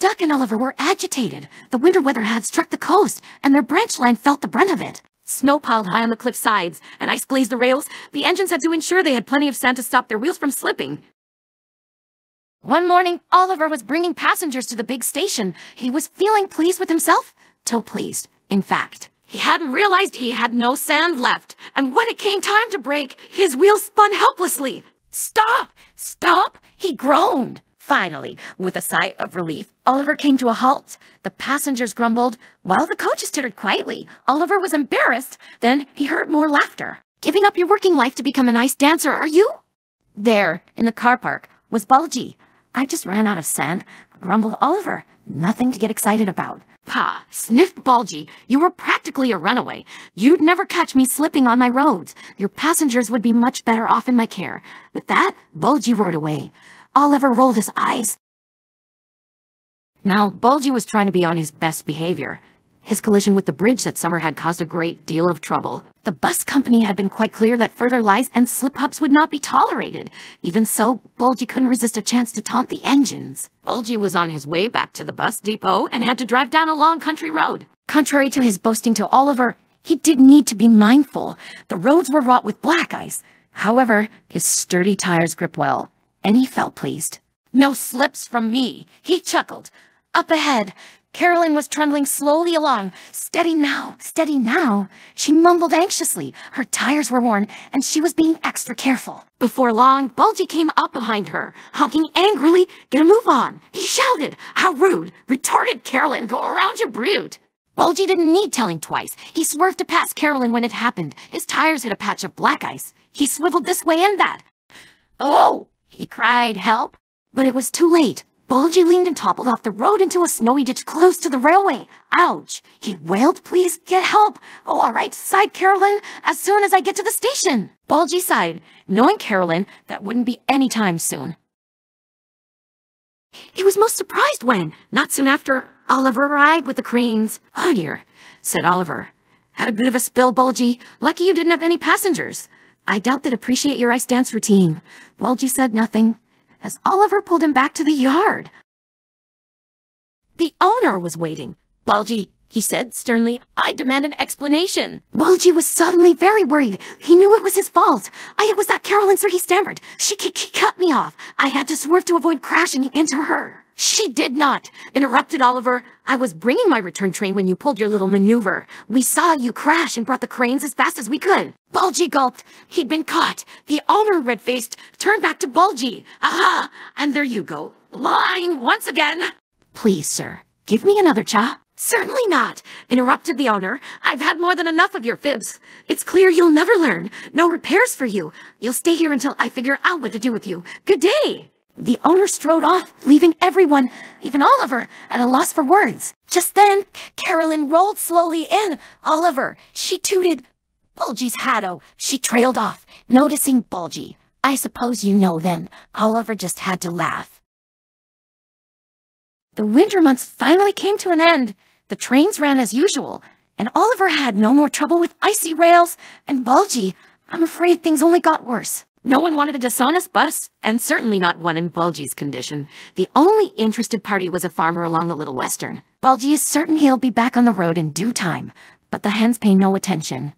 Duck and Oliver were agitated. The winter weather had struck the coast, and their branch line felt the brunt of it. Snow piled high on the cliff sides, and ice glazed the rails. The engines had to ensure they had plenty of sand to stop their wheels from slipping. One morning, Oliver was bringing passengers to the big station. He was feeling pleased with himself. Too pleased, in fact. He hadn't realized he had no sand left, and when it came time to brake, his wheels spun helplessly. "Stop! Stop!" he groaned. Finally, with a sigh of relief, Oliver came to a halt. The passengers grumbled, while the coaches tittered quietly. Oliver was embarrassed. Then he heard more laughter. "Giving up your working life to become an ice dancer, are you?" There, in the car park, was Bulgy. "I just ran out of sand," grumbled Oliver. "Nothing to get excited about." "Pah," sniffed Bulgy. "You were practically a runaway. You'd never catch me slipping on my roads. Your passengers would be much better off in my care." With that, Bulgy roared away. Oliver rolled his eyes. Now, Bulgy was trying to be on his best behavior. His collision with the bridge that summer had caused a great deal of trouble. The bus company had been quite clear that further lies and slip-ups would not be tolerated. Even so, Bulgy couldn't resist a chance to taunt the engines. Bulgy was on his way back to the bus depot and had to drive down a long country road. Contrary to his boasting to Oliver, he did need to be mindful. The roads were wrought with black ice. However, his sturdy tires gripped well, and he felt pleased. "No slips from me," he chuckled. Up ahead, Carolyn was trundling slowly along. "Steady now, steady now," she mumbled anxiously. Her tires were worn, and she was being extra careful. Before long, Bulgy came up behind her, honking angrily. "Get a move on," he shouted. "How rude," retorted Carolyn. "Go around, you brute." Bulgy didn't need telling twice. He swerved to pass Carolyn when it happened. His tires hit a patch of black ice. He swiveled this way and that. "Oh!" he cried, "help!" But it was too late. Bulgy leaned and toppled off the road into a snowy ditch close to the railway. "Ouch!" he wailed. "Please get help." "Oh, all right," sighed Carolyn. "As soon as I get to the station." Bulgy sighed, knowing Carolyn that wouldn't be any time soon. He was most surprised when, not soon after, Oliver arrived with the cranes. "Oh dear," said Oliver. "Had a bit of a spill, Bulgy. Lucky you didn't have any passengers." "I doubt they'd appreciate your ice dance routine." Bulgy said nothing, as Oliver pulled him back to the yard. The owner was waiting. "Bulgy," he said sternly, "I demand an explanation." Bulgy was suddenly very worried. He knew it was his fault. "It was that Carolyn, sir," he stammered. She cut me off. I had to swerve to avoid crashing into her." "She did not," interrupted Oliver. "I was bringing my return train when you pulled your little maneuver. We saw you crash and brought the cranes as fast as we could." Bulgy gulped. He'd been caught. The owner, red-faced, turned back to Bulgy. "Aha! And there you go, lying once again." "Please, sir, give me another cha." "Certainly not," interrupted the owner. "I've had more than enough of your fibs. It's clear you'll never learn. No repairs for you. You'll stay here until I figure out what to do with you. Good day." The owner strode off, leaving everyone, even Oliver, at a loss for words. Just then, Carolyn rolled slowly in. "Oliver," she tooted. Bulgy's hatto. She trailed off, noticing Bulgy. "I suppose you know then." Oliver just had to laugh. The winter months finally came to an end. The trains ran as usual, and Oliver had no more trouble with icy rails. And Bulgy, I'm afraid things only got worse. No one wanted a dishonest bus, and certainly not one in Bulgy's condition. The only interested party was a farmer along the Little Western. Bulgy is certain he'll be back on the road in due time, but the hens pay no attention.